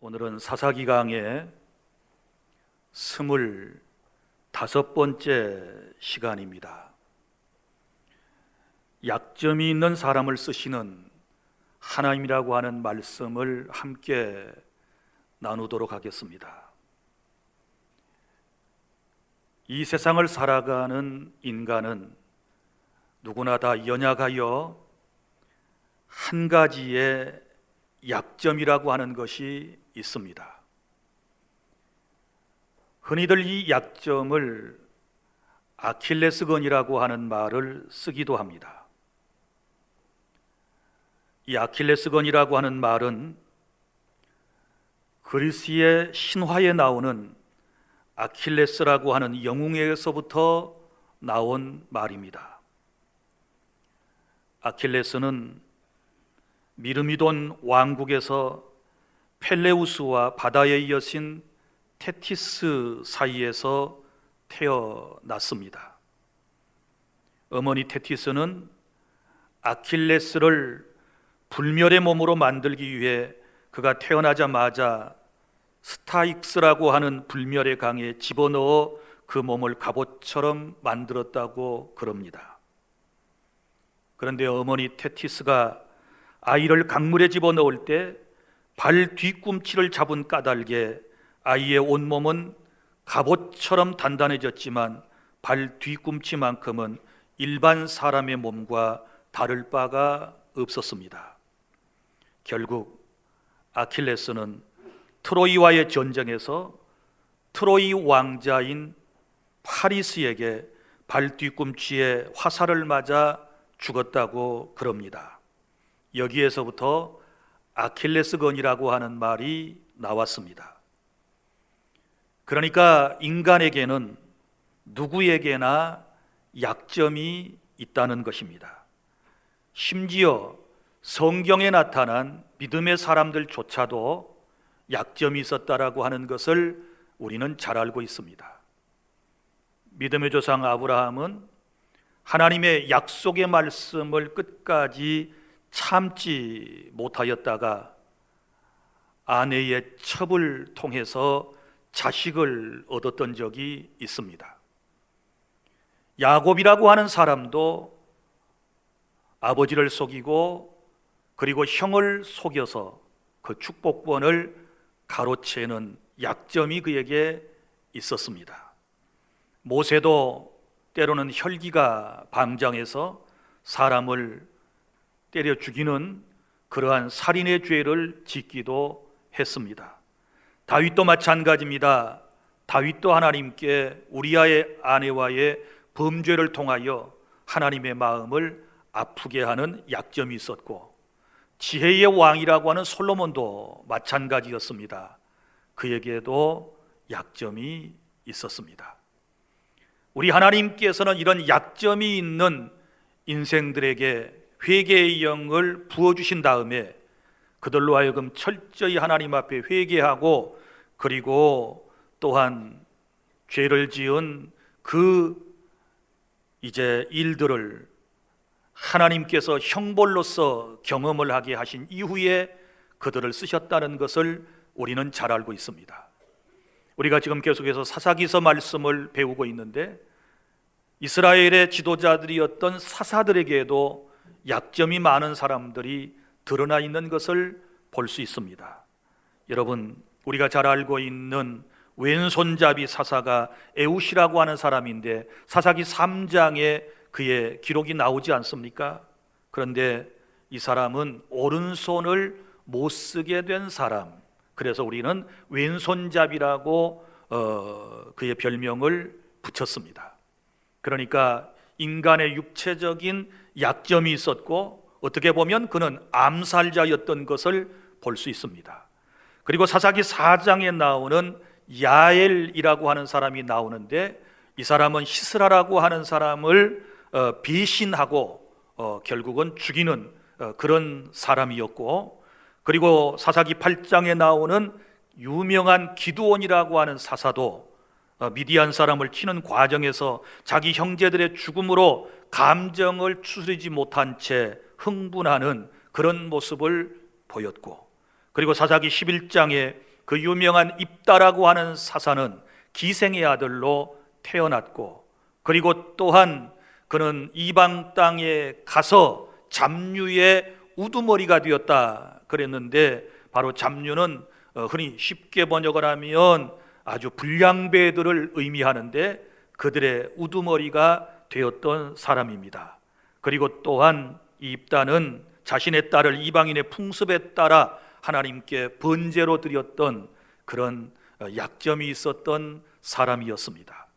오늘은 사사기강의 25번째 시간입니다. 약점이 있는 사람을 쓰시는 하나님이라고 하는 말씀을 함께 나누도록 하겠습니다. 이 세상을 살아가는 인간은 누구나 다 연약하여 한 가지의 약점이라고 하는 것이 있습니다. 흔히들 이 약점을 아킬레스건이라고 하는 말을 쓰기도 합니다. 이 아킬레스건이라고 하는 말은 그리스의 신화에 나오는 아킬레스라고 하는 영웅에서부터 나온 말입니다. 아킬레스는 미르미돈 왕국에서 펠레우스와 바다의 여신 테티스 사이에서 태어났습니다. 어머니 테티스는 아킬레스를 불멸의 몸으로 만들기 위해 그가 태어나자마자 스타익스라고 하는 불멸의 강에 집어넣어 그 몸을 갑옷처럼 만들었다고 그럽니다. 그런데 어머니 테티스가 아이를 강물에 집어넣을 때 발 뒤꿈치를 잡은 까닭에 아이의 온몸은 갑옷처럼 단단해졌지만 발 뒤꿈치만큼은 일반 사람의 몸과 다를 바가 없었습니다. 결국 아킬레스는 트로이와의 전쟁에서 트로이 왕자인 파리스에게 발 뒤꿈치에 화살을 맞아 죽었다고 그럽니다. 여기에서부터 아킬레스건이라고 하는 말이 나왔습니다. 그러니까 인간에게는 누구에게나 약점이 있다는 것입니다. 심지어 성경에 나타난 믿음의 사람들조차도 약점이 있었다라고 하는 것을 우리는 잘 알고 있습니다. 믿음의 조상 아브라함은 하나님의 약속의 말씀을 끝까지 참지 못하였다가 아내의 첩을 통해서 자식을 얻었던 적이 있습니다. 야곱이라고 하는 사람도 아버지를 속이고 그리고 형을 속여서 그 축복권을 가로채는 약점이 그에게 있었습니다. 모세도 때로는 혈기가 방장해서 사람을 때려 죽이는 그러한 살인의 죄를 짓기도 했습니다. 다윗도 마찬가지입니다. 다윗도 하나님께 우리아의 아내와의 범죄를 통하여 하나님의 마음을 아프게 하는 약점이 있었고, 지혜의 왕이라고 하는 솔로몬도 마찬가지였습니다. 그에게도 약점이 있었습니다. 우리 하나님께서는 이런 약점이 있는 인생들에게 회개의 영을 부어주신 다음에 그들로 하여금 철저히 하나님 앞에 회개하고 그리고 또한 죄를 지은 그 이제 일들을 하나님께서 형벌로서 경험을 하게 하신 이후에 그들을 쓰셨다는 것을 우리는 잘 알고 있습니다. 우리가 지금 계속해서 사사기서 말씀을 배우고 있는데 이스라엘의 지도자들이었던 사사들에게도 약점이 많은 사람들이 드러나 있는 것을 볼 수 있습니다. 여러분, 우리가 잘 알고 있는 왼손잡이 사사가 에웃이라고 하는 사람인데 사사기 3장에 그의 기록이 나오지 않습니까? 그런데 이 사람은 오른손을 못 쓰게 된 사람, 그래서 우리는 왼손잡이라고 그의 별명을 붙였습니다. 그러니까 인간의 육체적인 약점이 있었고 어떻게 보면 그는 암살자였던 것을 볼 수 있습니다. 그리고 사사기 4장에 나오는 야엘이라고 하는 사람이 나오는데 이 사람은 시스라라고 하는 사람을 배신하고 결국은 죽이는 그런 사람이었고, 그리고 사사기 8장에 나오는 유명한 기드온이라고 하는 사사도 미디안 사람을 치는 과정에서 자기 형제들의 죽음으로 감정을 추스리지 못한 채 흥분하는 그런 모습을 보였고, 그리고 사사기 11장에 그 유명한 입다라고 하는 사사는 기생의 아들로 태어났고, 그리고 또한 그는 이방 땅에 가서 잡류의 우두머리가 되었다 그랬는데, 바로 잡류는 흔히 쉽게 번역을 하면 아주 불량배들을 의미하는데 그들의 우두머리가 되었던 사람입니다. 그리고 또한 이 입다는 자신의 딸을 이방인의 풍습에 따라 하나님께 번제로 드렸던 그런 약점이 있었던 사람이었습니다.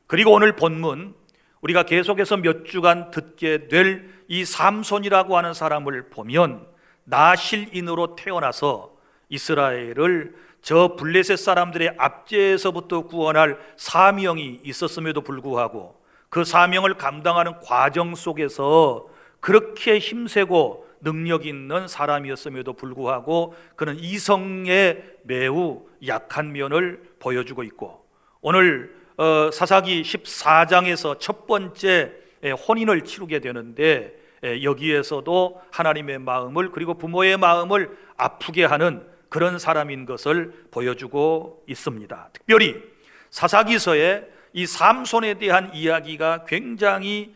그리고 오늘 본문, 우리가 계속해서 몇 주간 듣게 될 이 삼손이라고 하는 사람을 보면 나실인으로 태어나서 이스라엘을 저 블레셋 사람들의 압제에서부터 구원할 사명이 있었음에도 불구하고 그 사명을 감당하는 과정 속에서 그렇게 힘세고 능력 있는 사람이었음에도 불구하고 그는 이성에 매우 약한 면을 보여주고 있고, 오늘 사사기 14장에서 첫 번째 혼인을 치르게 되는데 여기에서도 하나님의 마음을, 그리고 부모의 마음을 아프게 하는 그런 사람인 것을 보여주고 있습니다. 특별히 사사기서에 이 삼손에 대한 이야기가 굉장히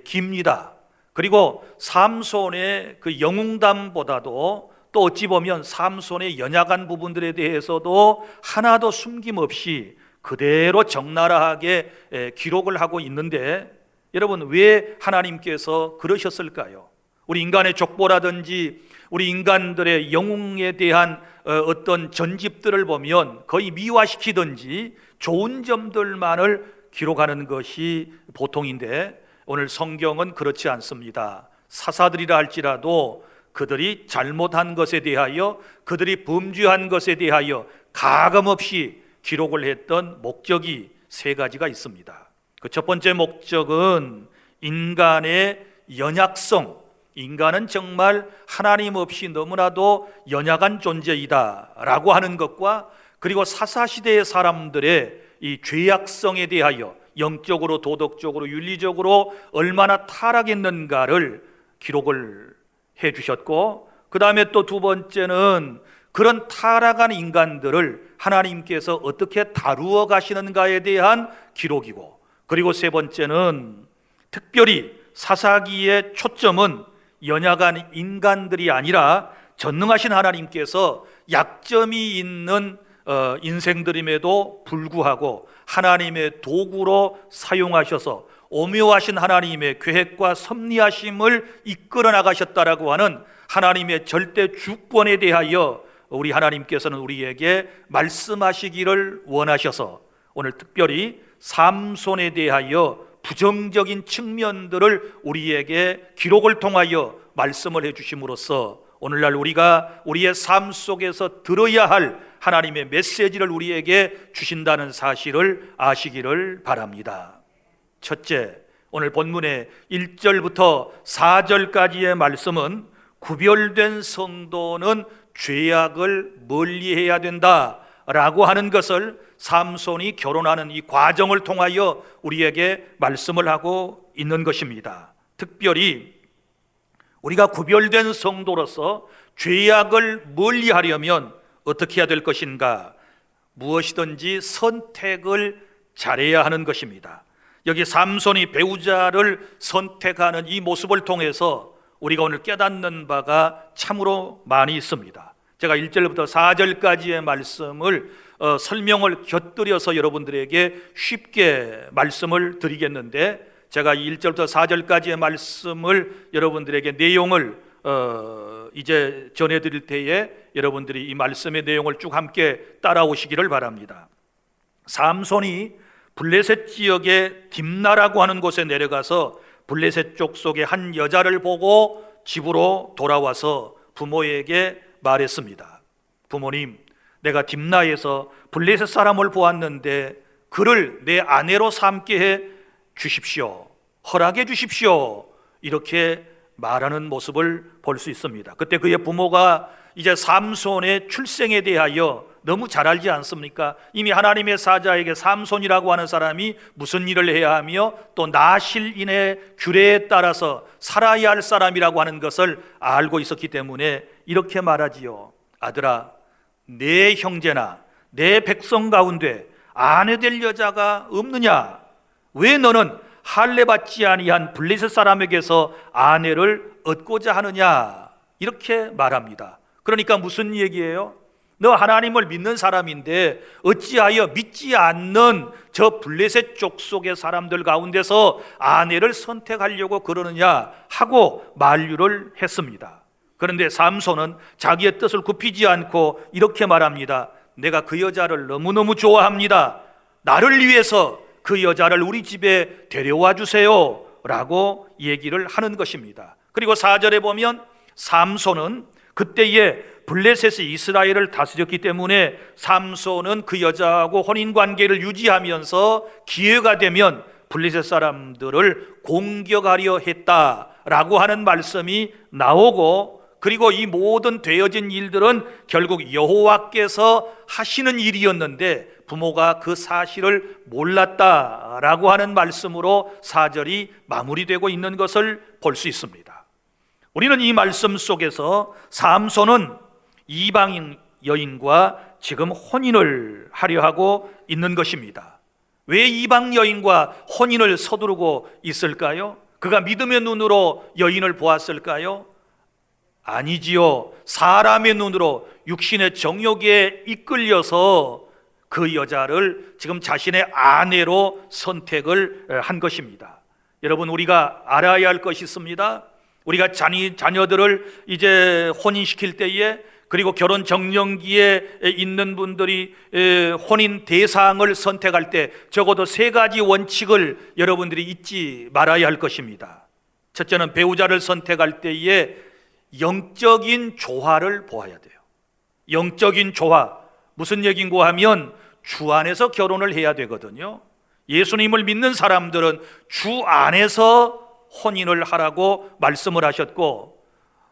깁니다. 그리고 삼손의 그 영웅담보다도 또 어찌 보면 삼손의 연약한 부분들에 대해서도 하나도 숨김없이 그대로 적나라하게 기록을 하고 있는데, 여러분, 왜 하나님께서 그러셨을까요? 우리 인간의 족보라든지 우리 인간들의 영웅에 대한 어떤 전집들을 보면 거의 미화시키든지 좋은 점들만을 기록하는 것이 보통인데, 오늘 성경은 그렇지 않습니다. 사사들이라 할지라도 그들이 잘못한 것에 대하여, 그들이 범죄한 것에 대하여 가감없이 기록을 했던 목적이 세 가지가 있습니다. 그 첫 번째 목적은 인간의 연약성, 인간은 정말 하나님 없이 너무나도 연약한 존재이다 라고 하는 것과, 그리고 사사시대의 사람들의 이 죄악성에 대하여 영적으로, 도덕적으로, 윤리적으로 얼마나 타락했는가를 기록을 해 주셨고, 그 다음에 또 두 번째는 그런 타락한 인간들을 하나님께서 어떻게 다루어 가시는가에 대한 기록이고, 그리고 세 번째는 특별히 사사기의 초점은 연약한 인간들이 아니라 전능하신 하나님께서 약점이 있는 인생들임에도 불구하고 하나님의 도구로 사용하셔서 오묘하신 하나님의 계획과 섭리하심을 이끌어 나가셨다라고 하는 하나님의 절대 주권에 대하여 우리 하나님께서는 우리에게 말씀하시기를 원하셔서 오늘 특별히 삼손에 대하여 부정적인 측면들을 우리에게 기록을 통하여 말씀을 해주심으로써 오늘날 우리가 우리의 삶 속에서 들어야 할 하나님의 메시지를 우리에게 주신다는 사실을 아시기를 바랍니다. 첫째, 오늘 본문의 1절부터 4절까지의 말씀은 구별된 성도는 죄악을 멀리해야 된다라고 하는 것을 삼손이 결혼하는 이 과정을 통하여 우리에게 말씀을 하고 있는 것입니다. 특별히 우리가 구별된 성도로서 죄악을 멀리하려면 어떻게 해야 될 것인가? 무엇이든지 선택을 잘해야 하는 것입니다. 여기 삼손이 배우자를 선택하는 이 모습을 통해서 우리가 오늘 깨닫는 바가 참으로 많이 있습니다. 제가 1절부터 4절까지의 말씀을 설명을 곁들여서 여러분들에게 쉽게 말씀을 드리겠는데, 제가 1절부터 4절까지의 말씀을 여러분들에게 내용을 이제 전해드릴 때에 여러분들이 이 말씀의 내용을 쭉 함께 따라오시기를 바랍니다. 삼손이 블레셋 지역의 딥나라고 하는 곳에 내려가서 블레셋 족속의 한 여자를 보고 집으로 돌아와서 부모에게 말했습니다. 부모님, 내가 딥나에서 블레셋 사람을 보았는데 그를 내 아내로 삼게 해 주십시오. 허락해 주십시오. 이렇게 말하는 모습을 볼 수 있습니다. 그때 그의 부모가 이제 삼손의 출생에 대하여 너무 잘 알지 않습니까? 이미 하나님의 사자에게 삼손이라고 하는 사람이 무슨 일을 해야 하며 또 나실인의 규례에 따라서 살아야 할 사람이라고 하는 것을 알고 있었기 때문에 이렇게 말하지요. 아들아, 내 형제나 내 백성 가운데 아내 될 여자가 없느냐? 왜 너는 할례 받지 아니한 블레셋 사람에게서 아내를 얻고자 하느냐? 이렇게 말합니다. 그러니까 무슨 얘기예요? 너 하나님을 믿는 사람인데 어찌하여 믿지 않는 저 블레셋 족속의 사람들 가운데서 아내를 선택하려고 그러느냐 하고 만류를 했습니다. 그런데 삼손은 자기의 뜻을 굽히지 않고 이렇게 말합니다. 내가 그 여자를 너무너무 좋아합니다. 나를 위해서 그 여자를 우리 집에 데려와 주세요 라고 얘기를 하는 것입니다. 그리고 4절에 보면 삼손은 그때에 블레셋이 이스라엘을 다스렸기 때문에 삼손은 그 여자하고 혼인관계를 유지하면서 기회가 되면 블레셋 사람들을 공격하려 했다라고 하는 말씀이 나오고, 그리고 이 모든 되어진 일들은 결국 여호와께서 하시는 일이었는데 부모가 그 사실을 몰랐다라고 하는 말씀으로 4절이 마무리되고 있는 것을 볼 수 있습니다. 우리는 이 말씀 속에서 삼손은 이방인 여인과 지금 혼인을 하려 하고 있는 것입니다. 왜 이방 여인과 혼인을 서두르고 있을까요? 그가 믿음의 눈으로 여인을 보았을까요? 아니지요. 사람의 눈으로 육신의 정욕에 이끌려서 그 여자를 지금 자신의 아내로 선택을 한 것입니다. 여러분, 우리가 알아야 할 것이 있습니다. 우리가 자녀들을 이제 혼인시킬 때에, 그리고 결혼 정년기에 있는 분들이 혼인 대상을 선택할 때 적어도 3가지 원칙을 여러분들이 잊지 말아야 할 것입니다. 첫째는 배우자를 선택할 때에 영적인 조화를 보아야 돼요. 영적인 조화, 무슨 얘기인고 하면 주 안에서 결혼을 해야 되거든요. 예수님을 믿는 사람들은 주 안에서 혼인을 하라고 말씀을 하셨고,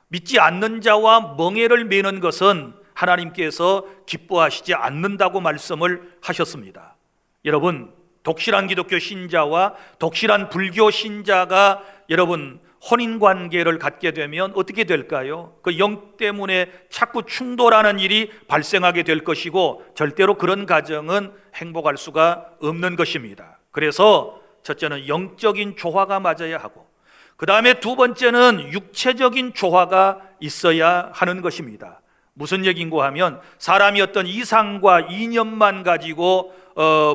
믿지 않는 자와 멍에를 매는 것은 하나님께서 기뻐하시지 않는다고 말씀을 하셨습니다. 여러분, 독실한 기독교 신자와 독실한 불교 신자가 여러분 혼인관계를 갖게 되면 어떻게 될까요? 그 영 때문에 자꾸 충돌하는 일이 발생하게 될 것이고, 절대로 그런 가정은 행복할 수가 없는 것입니다. 그래서 첫째는 영적인 조화가 맞아야 하고, 그 다음에 2번째는 육체적인 조화가 있어야 하는 것입니다. 무슨 얘기인고 하면 사람이 어떤 이상과 이념만 가지고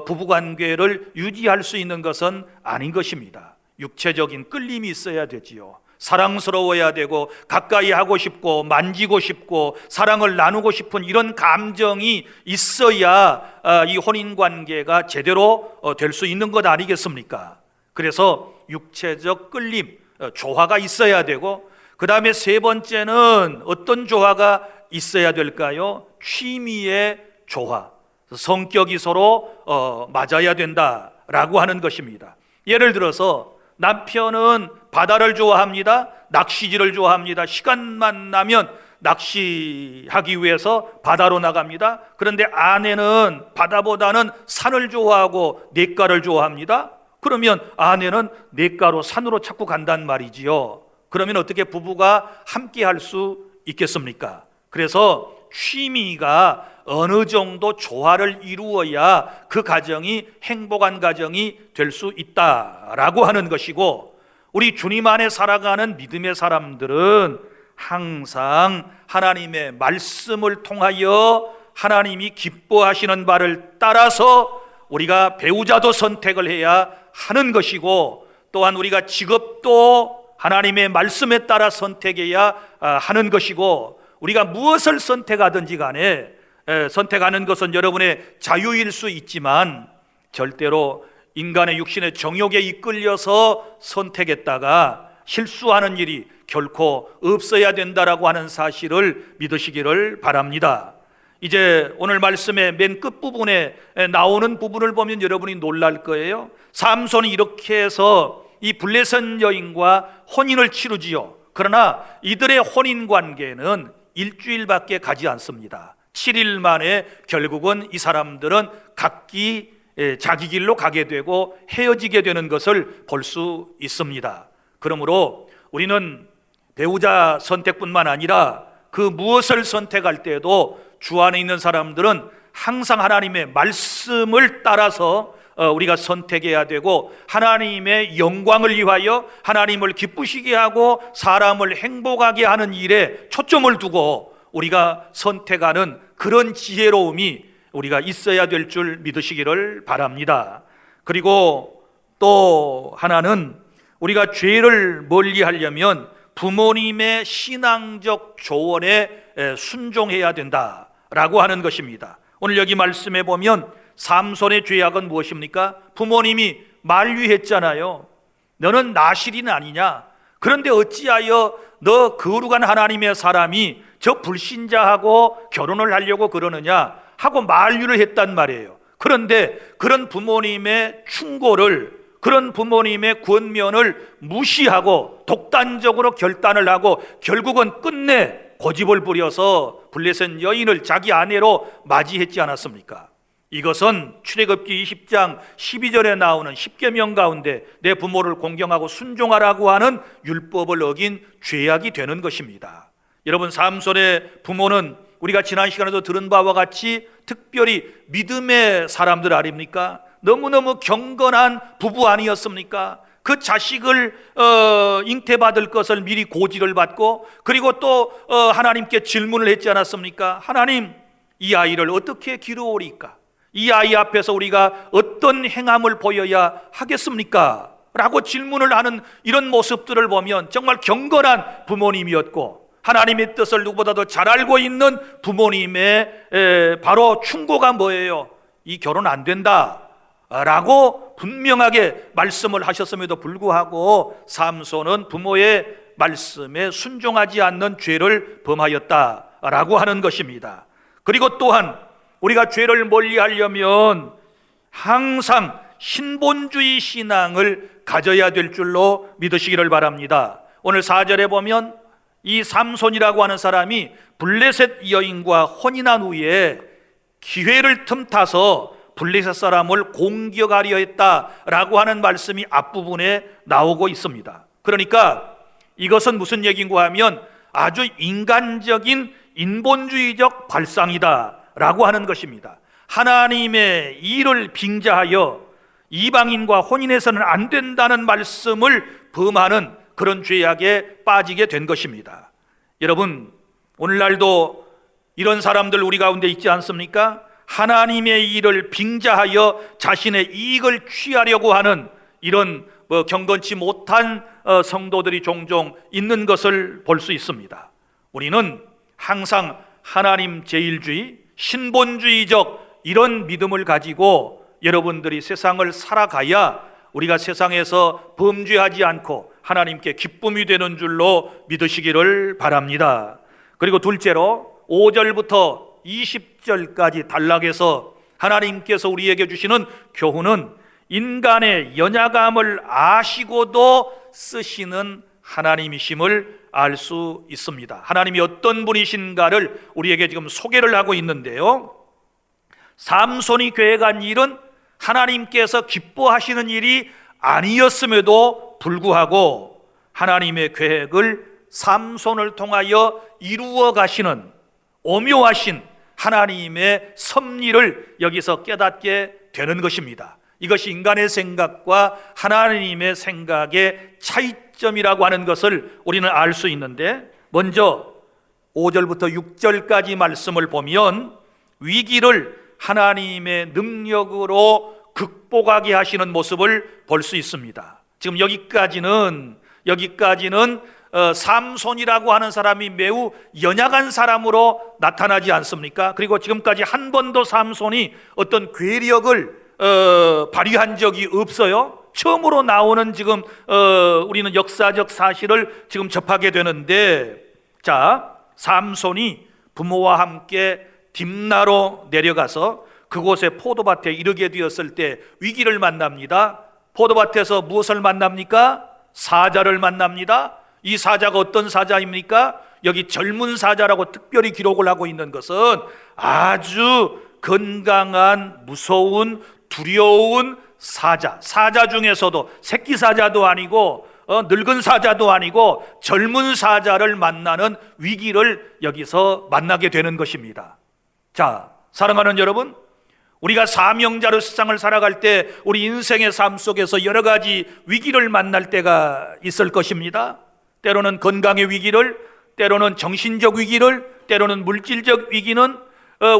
부부관계를 유지할 수 있는 것은 아닌 것입니다. 육체적인 끌림이 있어야 되지요. 사랑스러워야 되고 가까이 하고 싶고 만지고 싶고 사랑을 나누고 싶은 이런 감정이 있어야 이 혼인관계가 제대로 될 수 있는 것 아니겠습니까? 그래서 육체적 끌림, 조화가 있어야 되고, 그 다음에 3번째는 어떤 조화가 있어야 될까요? 취미의 조화, 성격이 서로 맞아야 된다라고 하는 것입니다. 예를 들어서 남편은 바다를 좋아합니다. 낚시질을 좋아합니다. 시간만 나면 낚시하기 위해서 바다로 나갑니다. 그런데 아내는 바다보다는 산을 좋아하고 냇가를 좋아합니다. 그러면 아내는 냇가로 산으로 자꾸 간단 말이지요. 그러면 어떻게 부부가 함께 할 수 있겠습니까? 그래서 취미가 어느 정도 조화를 이루어야 그 가정이 행복한 가정이 될 수 있다라고 하는 것이고, 우리 주님 안에 살아가는 믿음의 사람들은 항상 하나님의 말씀을 통하여 하나님이 기뻐하시는 바를 따라서 우리가 배우자도 선택을 해야 하는 것이고, 또한 우리가 직업도 하나님의 말씀에 따라 선택해야 하는 것이고, 우리가 무엇을 선택하든지 간에 선택하는 것은 여러분의 자유일 수 있지만 절대로 인간의 육신의 정욕에 이끌려서 선택했다가 실수하는 일이 결코 없어야 된다라고 하는 사실을 믿으시기를 바랍니다. 이제 오늘 말씀의 맨 끝부분에 나오는 부분을 보면 여러분이 놀랄 거예요. 삼손이 이렇게 해서 이 블레셋 여인과 혼인을 치르지요. 그러나 이들의 혼인 관계는 일주일밖에 가지 않습니다. 7일 만에 결국은 이 사람들은 각기 자기 길로 가게 되고 헤어지게 되는 것을 볼 수 있습니다. 그러므로 우리는 배우자 선택뿐만 아니라 그 무엇을 선택할 때에도 주 안에 있는 사람들은 항상 하나님의 말씀을 따라서 우리가 선택해야 되고, 하나님의 영광을 위하여 하나님을 기쁘시게 하고 사람을 행복하게 하는 일에 초점을 두고 우리가 선택하는 그런 지혜로움이 우리가 있어야 될 줄 믿으시기를 바랍니다. 그리고 또 하나는, 우리가 죄를 멀리하려면 부모님의 신앙적 조언에 순종해야 된다라고 하는 것입니다. 오늘 여기 말씀해 보면 삼손의 죄악은 무엇입니까? 부모님이 만류했잖아요. 너는 나실인 아니냐? 그런데 어찌하여 너 거룩한 하나님의 사람이 저 불신자하고 결혼을 하려고 그러느냐 하고 만류를 했단 말이에요. 그런데 그런 부모님의 충고를, 그런 부모님의 권면을 무시하고 독단적으로 결단을 하고 결국은 끝내 고집을 부려서 블레셋 여인을 자기 아내로 맞이했지 않았습니까? 이것은 출애굽기 20장 12절에 나오는 10계명 가운데 내 부모를 공경하고 순종하라고 하는 율법을 어긴 죄악이 되는 것입니다. 여러분, 삼손의 부모는 우리가 지난 시간에도 들은 바와 같이 특별히 믿음의 사람들 아닙니까? 너무너무 경건한 부부 아니었습니까? 그 자식을 잉태받을 것을 미리 고지를 받고, 그리고 또 하나님께 질문을 했지 않았습니까? 하나님, 이 아이를 어떻게 기르오리까? 이 아이 앞에서 우리가 어떤 행함을 보여야 하겠습니까? 라고 질문을 하는 이런 모습들을 보면 정말 경건한 부모님이었고, 하나님의 뜻을 누구보다도 잘 알고 있는 부모님의 바로 충고가 뭐예요? 이 결혼 안 된다 라고 분명하게 말씀을 하셨음에도 불구하고 삼손은 부모의 말씀에 순종하지 않는 죄를 범하였다라고 하는 것입니다. 그리고 또한 우리가 죄를 멀리하려면 항상 신본주의 신앙을 가져야 될 줄로 믿으시기를 바랍니다. 오늘 4절에 보면 이 삼손이라고 하는 사람이 블레셋 여인과 혼인한 후에 기회를 틈타서 블레셋 사람을 공격하려 했다라고 하는 말씀이 앞부분에 나오고 있습니다. 그러니까 이것은 무슨 얘기인가 하면 아주 인간적인 인본주의적 발상이다라고 하는 것입니다. 하나님의 일을 빙자하여 이방인과 혼인해서는 안 된다는 말씀을 범하는 그런 죄악에 빠지게 된 것입니다. 여러분, 오늘날도 이런 사람들 우리 가운데 있지 않습니까? 하나님의 일을 빙자하여 자신의 이익을 취하려고 하는 이런 경건치 못한 성도들이 종종 있는 것을 볼 수 있습니다. 우리는 항상 하나님 제일주의, 신본주의적 이런 믿음을 가지고 여러분들이 세상을 살아가야 우리가 세상에서 범죄하지 않고 하나님께 기쁨이 되는 줄로 믿으시기를 바랍니다. 그리고 둘째로 5절부터 20절까지 단락에서 하나님께서 우리에게 주시는 교훈은 인간의 연약함을 아시고도 쓰시는 하나님이심을 알 수 있습니다. 하나님이 어떤 분이신가를 우리에게 지금 소개를 하고 있는데요, 삼손이 계획한 일은 하나님께서 기뻐하시는 일이 아니었음에도 불구하고 하나님의 계획을 삼손을 통하여 이루어 가시는 오묘하신 하나님의 섭리를 여기서 깨닫게 되는 것입니다. 이것이 인간의 생각과 하나님의 생각의 차이점이라고 하는 것을 우리는 알 수 있는데, 먼저 5절부터 6절까지 말씀을 보면 위기를 하나님의 능력으로 극복하게 하시는 모습을 볼 수 있습니다. 지금 여기까지는 삼손이라고 하는 사람이 매우 연약한 사람으로 나타나지 않습니까? 그리고 지금까지 한 번도 삼손이 어떤 괴력을 발휘한 적이 없어요. 처음으로 나오는 지금 우리는 역사적 사실을 지금 접하게 되는데, 자, 삼손이 부모와 함께 딥나로 내려가서 그곳에 포도밭에 이르게 되었을 때 위기를 만납니다. 포도밭에서 무엇을 만납니까? 사자를 만납니다. 이 사자가 어떤 사자입니까? 여기 젊은 사자라고 특별히 기록을 하고 있는 것은 아주 건강한, 무서운, 두려운 사자 중에서도 새끼 사자도 아니고 늙은 사자도 아니고 젊은 사자를 만나는 위기를 여기서 만나게 되는 것입니다. 자, 사랑하는 여러분, 우리가 사명자로 세상을 살아갈 때 우리 인생의 삶 속에서 여러 가지 위기를 만날 때가 있을 것입니다. 때로는 건강의 위기를, 때로는 정신적 위기를, 때로는 물질적 위기는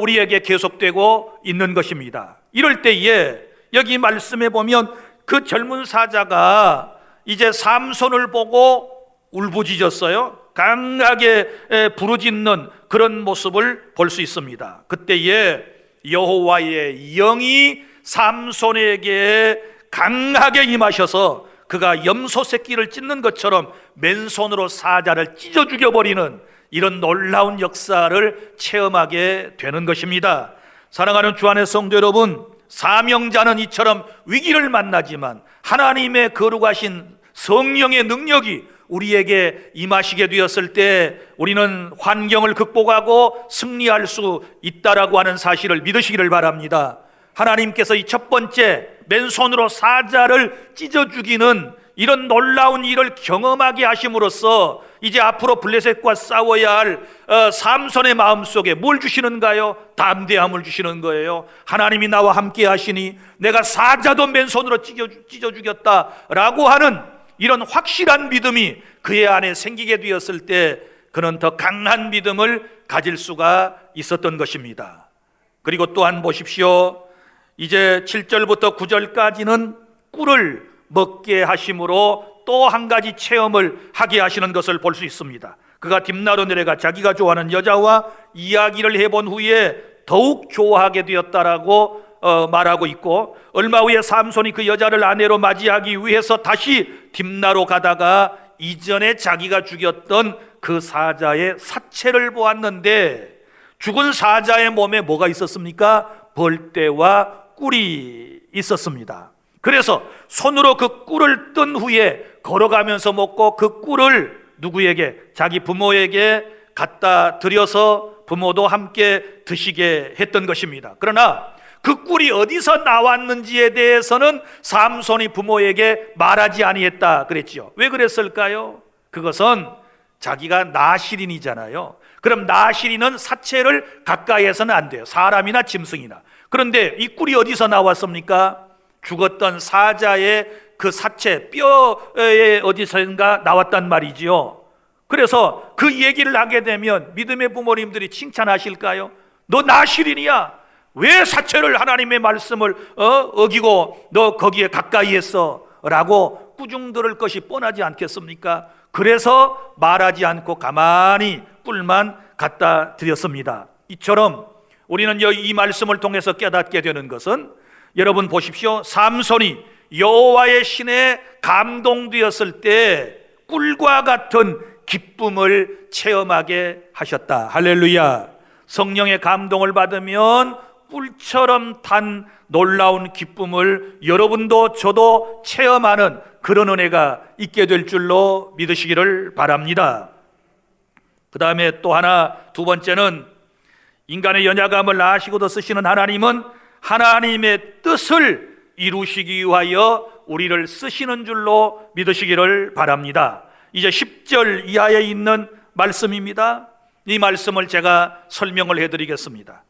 우리에게 계속되고 있는 것입니다. 이럴 때에 여기 말씀에 보면 그 젊은 사자가 이제 삼손을 보고 울부짖었어요. 강하게 부르짖는 그런 모습을 볼 수 있습니다. 그때에 여호와의 영이 삼손에게 강하게 임하셔서 그가 염소 새끼를 찢는 것처럼 맨손으로 사자를 찢어 죽여버리는 이런 놀라운 역사를 체험하게 되는 것입니다. 사랑하는 주 안의 성도 여러분, 사명자는 이처럼 위기를 만나지만 하나님의 거룩하신 성령의 능력이 우리에게 임하시게 되었을 때 우리는 환경을 극복하고 승리할 수 있다라고 하는 사실을 믿으시기를 바랍니다. 하나님께서 이 첫 번째 맨손으로 사자를 찢어 죽이는 이런 놀라운 일을 경험하게 하심으로써 이제 앞으로 블레셋과 싸워야 할 삼손의 마음속에 뭘 주시는가요? 담대함을 주시는 거예요. 하나님이 나와 함께 하시니 내가 사자도 맨손으로 찢어 죽였다라고 하는 이런 확실한 믿음이 그의 안에 생기게 되었을 때 그는 더 강한 믿음을 가질 수가 있었던 것입니다. 그리고 또한 보십시오. 이제 7절부터 9절까지는 꿀을 먹게 하심으로 또 한 가지 체험을 하게 하시는 것을 볼 수 있습니다. 그가 딥나로 내려가 자기가 좋아하는 여자와 이야기를 해본 후에 더욱 좋아하게 되었다라고 말하고 있고, 얼마 후에 삼손이 그 여자를 아내로 맞이하기 위해서 다시 딥나로 가다가 이전에 자기가 죽였던 그 사자의 사체를 보았는데 죽은 사자의 몸에 뭐가 있었습니까? 벌떼와 꿀이 있었습니다. 그래서 손으로 그 꿀을 뜬 후에 걸어가면서 먹고 그 꿀을 누구에게? 자기 부모에게 갖다 드려서 부모도 함께 드시게 했던 것입니다. 그러나 그 꿀이 어디서 나왔는지에 대해서는 삼손이 부모에게 말하지 아니했다 그랬지요. 왜 그랬을까요? 그것은 자기가 나실인이잖아요. 그럼 나실인은 사체를 가까이에서는 안 돼요. 사람이나 짐승이나. 그런데 이 꿀이 어디서 나왔습니까? 죽었던 사자의 그 사체, 뼈에 어디선가 나왔단 말이지요. 그래서 그 얘기를 하게 되면 믿음의 부모님들이 칭찬하실까요? 너 나실인이야. 왜 사체를 하나님의 말씀을 어기고 너 거기에 가까이 했어? 라고 꾸중 들을 것이 뻔하지 않겠습니까? 그래서 말하지 않고 가만히 꿀만 갖다 드렸습니다. 이처럼 우리는 이 말씀을 통해서 깨닫게 되는 것은, 여러분 보십시오. 삼손이 여호와의 신에 감동되었을 때 꿀과 같은 기쁨을 체험하게 하셨다. 할렐루야. 성령의 감동을 받으면 꿀처럼 단 놀라운 기쁨을 여러분도 저도 체험하는 그런 은혜가 있게 될 줄로 믿으시기를 바랍니다. 그 다음에 또 하나, 두 번째는 인간의 연약함을 아시고도 쓰시는 하나님은 하나님의 뜻을 이루시기 위하여 우리를 쓰시는 줄로 믿으시기를 바랍니다. 이제 10절 이하에 있는 말씀입니다. 이 말씀을 제가 설명을 해드리겠습니다.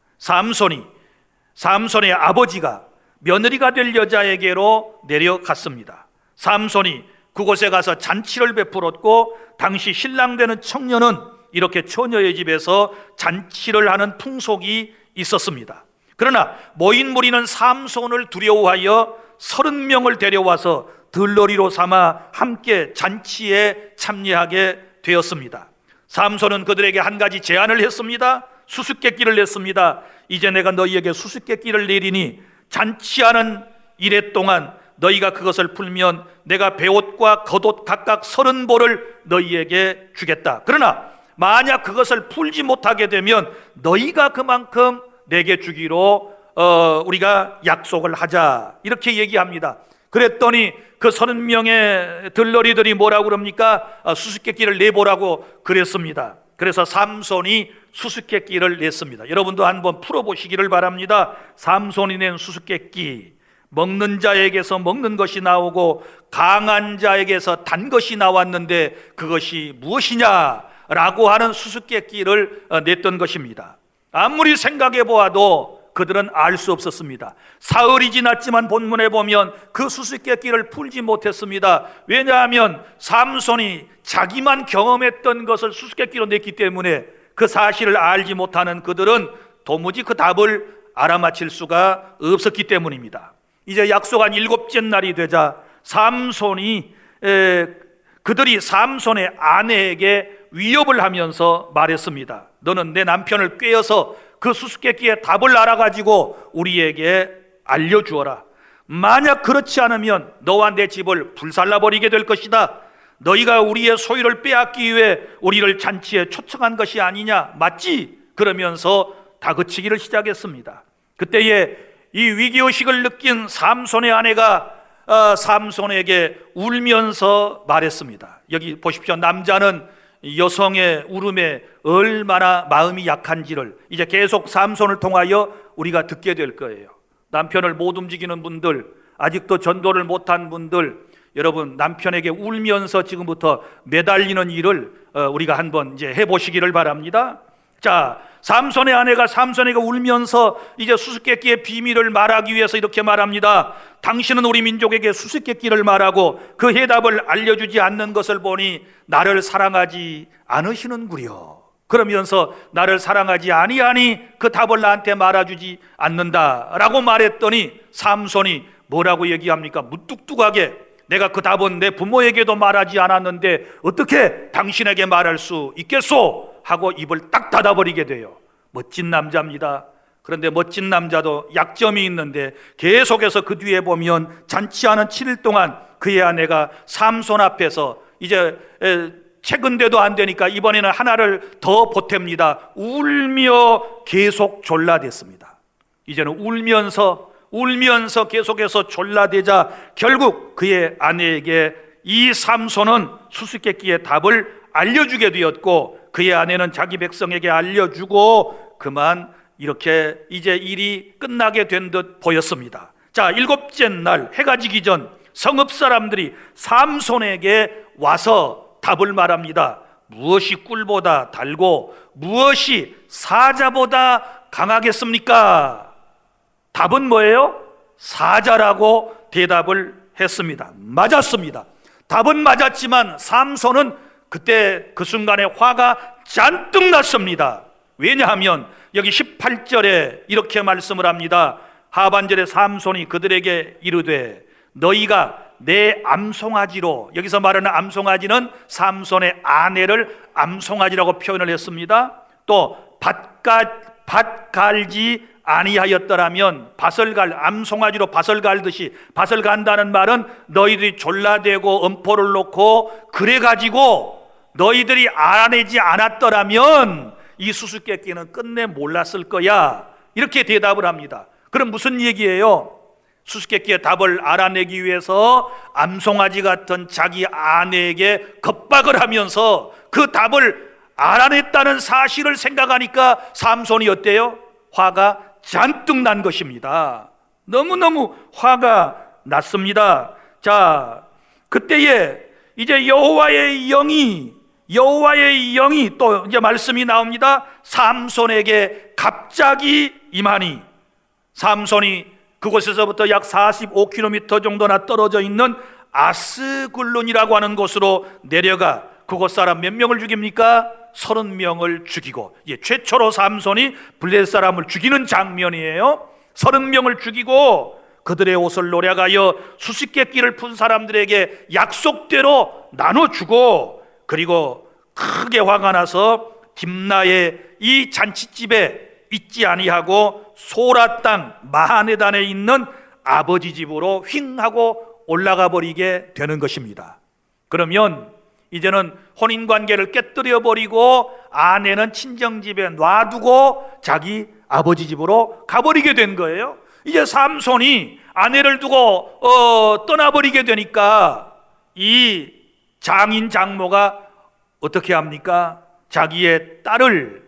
삼손의 아버지가 며느리가 될 여자에게로 내려갔습니다. 삼손이 그곳에 가서 잔치를 베풀었고, 당시 신랑 되는 청년은 이렇게 처녀의 집에서 잔치를 하는 풍속이 있었습니다. 그러나 모인 무리는 삼손을 두려워하여 30명을 데려와서 들러리로 삼아 함께 잔치에 참여하게 되었습니다. 삼손은 그들에게 한 가지 제안을 했습니다. 수수께끼를 냈습니다. 이제 내가 너희에게 수수께끼를 내리니 잔치하는 이래 동안 너희가 그것을 풀면 내가 베옷과 겉옷 각각 30벌을 너희에게 주겠다. 그러나 만약 그것을 풀지 못하게 되면 너희가 그만큼 내게 주기로 우리가 약속을 하자, 이렇게 얘기합니다. 그랬더니 그 30명의 들러리들이 뭐라고 그럽니까? 수수께끼를 내보라고 그랬습니다. 그래서 삼손이 수수께끼를 냈습니다. 여러분도 한번 풀어보시기를 바랍니다. 삼손이 낸 수수께끼, 먹는 자에게서 먹는 것이 나오고 강한 자에게서 단 것이 나왔는데 그것이 무엇이냐라고 하는 수수께끼를 냈던 것입니다. 아무리 생각해 보아도 그들은 알 수 없었습니다. 사흘이 지났지만 본문에 보면 그 수수께끼를 풀지 못했습니다. 왜냐하면 삼손이 자기만 경험했던 것을 수수께끼로 냈기 때문에 그 사실을 알지 못하는 그들은 도무지 그 답을 알아맞힐 수가 없었기 때문입니다. 이제 약속한 7째 날이 되자 그들이 삼손의 아내에게 위협을 하면서 말했습니다. 너는 내 남편을 꾀어서 그 수수께끼의 답을 알아가지고 우리에게 알려주어라. 만약 그렇지 않으면 너와 내 집을 불살라버리게 될 것이다. 너희가 우리의 소유를 빼앗기 위해 우리를 잔치에 초청한 것이 아니냐, 맞지? 그러면서 다그치기를 시작했습니다. 그때에 이 위기의식을 느낀 삼손의 아내가 삼손에게 울면서 말했습니다. 여기 보십시오. 남자는 여성의 울음에 얼마나 마음이 약한지를 이제 계속 삼손을 통하여 우리가 듣게 될 거예요. 남편을 못 움직이는 분들, 아직도 전도를 못한 분들, 여러분 남편에게 울면서 지금부터 매달리는 일을 우리가 한번 이제 해보시기를 바랍니다. 자, 삼손의 아내가 삼손에게 울면서 이제 수수께끼의 비밀을 말하기 위해서 이렇게 말합니다. 당신은 우리 민족에게 수수께끼를 말하고 그 해답을 알려주지 않는 것을 보니 나를 사랑하지 않으시는구려. 그러면서 나를 사랑하지 아니하니 그 답을 나한테 말해주지 않는다라고 말했더니 삼손이 뭐라고 얘기합니까? 무뚝뚝하게 내가 그 답은 내 부모에게도 말하지 않았는데 어떻게 당신에게 말할 수 있겠소? 하고 입을 딱 닫아버리게 돼요. 멋진 남자입니다. 그런데 멋진 남자도 약점이 있는데 계속해서 그 뒤에 보면 잔치하는 7일 동안 그의 아내가 삼손 앞에서 이제 최근대도 안 되니까 이번에는 하나를 더 보탭니다. 울며 계속 졸라댔습니다. 이제는 울면서 계속해서 졸라대자 결국 그의 아내에게 이 삼손은 수수께끼의 답을 알려주게 되었고 그의 아내는 자기 백성에게 알려주고 그만 이렇게 이제 일이 끝나게 된 듯 보였습니다. 자, 7째 날 해가 지기 전 성읍 사람들이 삼손에게 와서 답을 말합니다. 무엇이 꿀보다 달고 무엇이 사자보다 강하겠습니까? 답은 뭐예요? 사자라고 대답을 했습니다. 맞았습니다. 답은 맞았지만 삼손은 그때 그 순간에 화가 잔뜩 났습니다. 왜냐하면 여기 18절에 이렇게 말씀을 합니다. 하반절에 삼손이 그들에게 이르되 너희가 내 암송아지로, 여기서 말하는 암송아지는 삼손의 아내를 암송아지라고 표현을 했습니다. 또 밭 갈지 아니하였더라면 암송아지로 밭을 갈듯이, 밭을 간다는 말은 너희들이 졸라대고 엄포를 놓고 그래가지고 너희들이 알아내지 않았더라면 이 수수께끼는 끝내 몰랐을 거야, 이렇게 대답을 합니다. 그럼 무슨 얘기예요? 수수께끼의 답을 알아내기 위해서 암송아지 같은 자기 아내에게 겁박을 하면서 그 답을 알아냈다는 사실을 생각하니까 삼손이 어때요? 화가 잔뜩 난 것입니다. 너무너무 화가 났습니다. 자, 그때에 이제 여호와의 영이 또 이제 말씀이 나옵니다. 삼손에게 갑자기 임하니, 삼손이 그곳에서부터 약 45km 정도나 떨어져 있는 아스글론이라고 하는 곳으로 내려가 그곳 사람 몇 명을 죽입니까? 30명을 죽이고, 최초로 삼손이 블레셋 사람을 죽이는 장면이에요. 30명을 죽이고 그들의 옷을 노략하여 수수께끼를 푼 사람들에게 약속대로 나눠주고, 그리고 크게 화가 나서 딥나의 이 잔치집에 있지 아니하고 소라 땅 마하네단에 있는 아버지 집으로 휙 하고 올라가 버리게 되는 것입니다. 그러면 이제는 혼인관계를 깨뜨려 버리고 아내는 친정집에 놔두고 자기 아버지 집으로 가버리게 된 거예요. 이제 삼손이 아내를 두고 떠나버리게 되니까 이 장인 장모가 어떻게 합니까? 자기의 딸을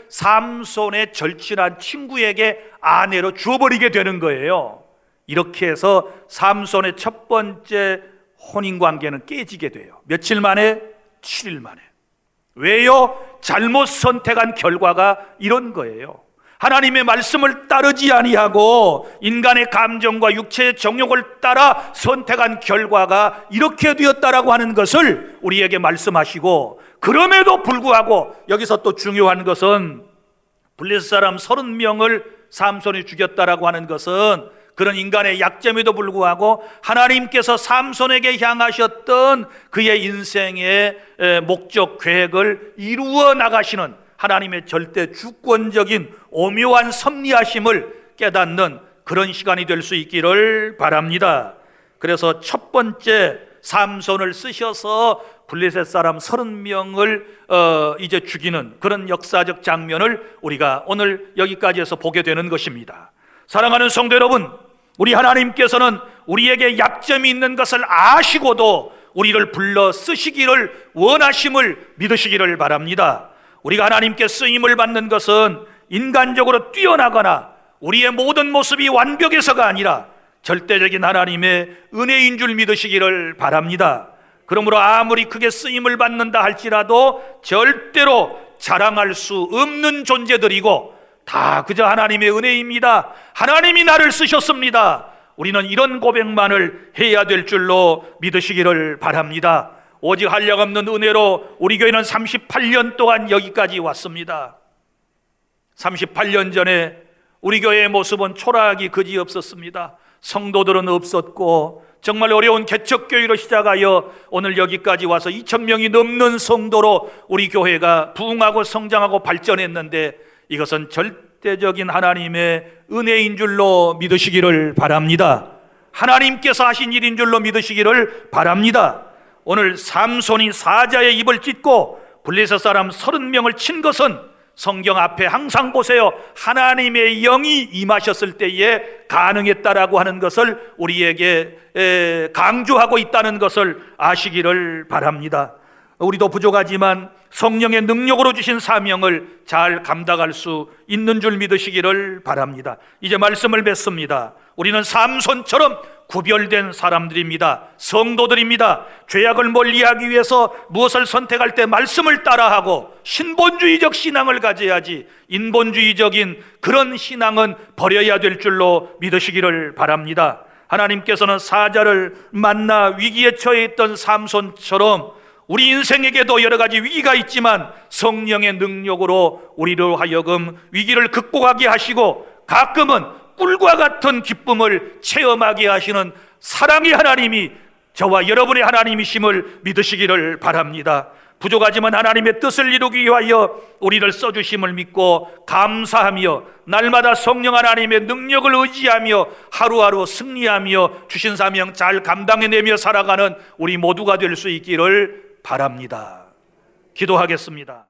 삼손의 절친한 친구에게 아내로 주어버리게 되는 거예요. 이렇게 해서 삼손의 첫 번째 혼인관계는 깨지게 돼요. 며칠 만에? 7일 만에. 왜요? 잘못 선택한 결과가 이런 거예요. 하나님의 말씀을 따르지 아니하고 인간의 감정과 육체의 정욕을 따라 선택한 결과가 이렇게 되었다라고 하는 것을 우리에게 말씀하시고, 그럼에도 불구하고 여기서 또 중요한 것은 블레셋 사람 30명을 삼손이 죽였다라고 하는 것은 그런 인간의 약점에도 불구하고 하나님께서 삼손에게 향하셨던 그의 인생의 목적 계획을 이루어 나가시는 하나님의 절대 주권적인 오묘한 섭리하심을 깨닫는 그런 시간이 될 수 있기를 바랍니다. 그래서 첫 번째 삼손을 쓰셔서 블레셋 사람 30명을 이제 죽이는 그런 역사적 장면을 우리가 오늘 여기까지 해서 보게 되는 것입니다. 사랑하는 성도 여러분, 우리 하나님께서는 우리에게 약점이 있는 것을 아시고도 우리를 불러 쓰시기를 원하심을 믿으시기를 바랍니다. 우리가 하나님께 쓰임을 받는 것은 인간적으로 뛰어나거나 우리의 모든 모습이 완벽해서가 아니라 절대적인 하나님의 은혜인 줄 믿으시기를 바랍니다. 그러므로 아무리 크게 쓰임을 받는다 할지라도 절대로 자랑할 수 없는 존재들이고 다 그저 하나님의 은혜입니다. 하나님이 나를 쓰셨습니다. 우리는 이런 고백만을 해야 될 줄로 믿으시기를 바랍니다. 오직 한량없는 은혜로 우리 교회는 38년 동안 여기까지 왔습니다. 38년 전에 우리 교회의 모습은 초라하기 그지없었습니다. 성도들은 없었고 정말 어려운 개척교회로 시작하여 오늘 여기까지 와서 2,000명이 넘는 성도로 우리 교회가 부흥하고 성장하고 발전했는데 이것은 절대적인 하나님의 은혜인 줄로 믿으시기를 바랍니다. 하나님께서 하신 일인 줄로 믿으시기를 바랍니다. 오늘 삼손이 사자의 입을 찢고 블레셋 사람 30명을 친 것은 성경 앞에 항상 보세요. 하나님의 영이 임하셨을 때에 가능했다라고 하는 것을 우리에게 강조하고 있다는 것을 아시기를 바랍니다. 우리도 부족하지만 성령의 능력으로 주신 사명을 잘 감당할 수 있는 줄 믿으시기를 바랍니다. 이제 말씀을 맺습니다. 우리는 삼손처럼 구별된 사람들입니다. 성도들입니다. 죄악을 멀리하기 위해서 무엇을 선택할 때 말씀을 따라하고 신본주의적 신앙을 가져야지 인본주의적인 그런 신앙은 버려야 될 줄로 믿으시기를 바랍니다. 하나님께서는 사자를 만나 위기에 처해 있던 삼손처럼 우리 인생에게도 여러 가지 위기가 있지만 성령의 능력으로 우리로 하여금 위기를 극복하게 하시고 가끔은 꿀과 같은 기쁨을 체험하게 하시는 사랑의 하나님이 저와 여러분의 하나님이심을 믿으시기를 바랍니다. 부족하지만 하나님의 뜻을 이루기 위하여 우리를 써주심을 믿고 감사하며 날마다 성령 하나님의 능력을 의지하며 하루하루 승리하며 주신 사명 잘 감당해내며 살아가는 우리 모두가 될 수 있기를 바랍니다. 기도하겠습니다.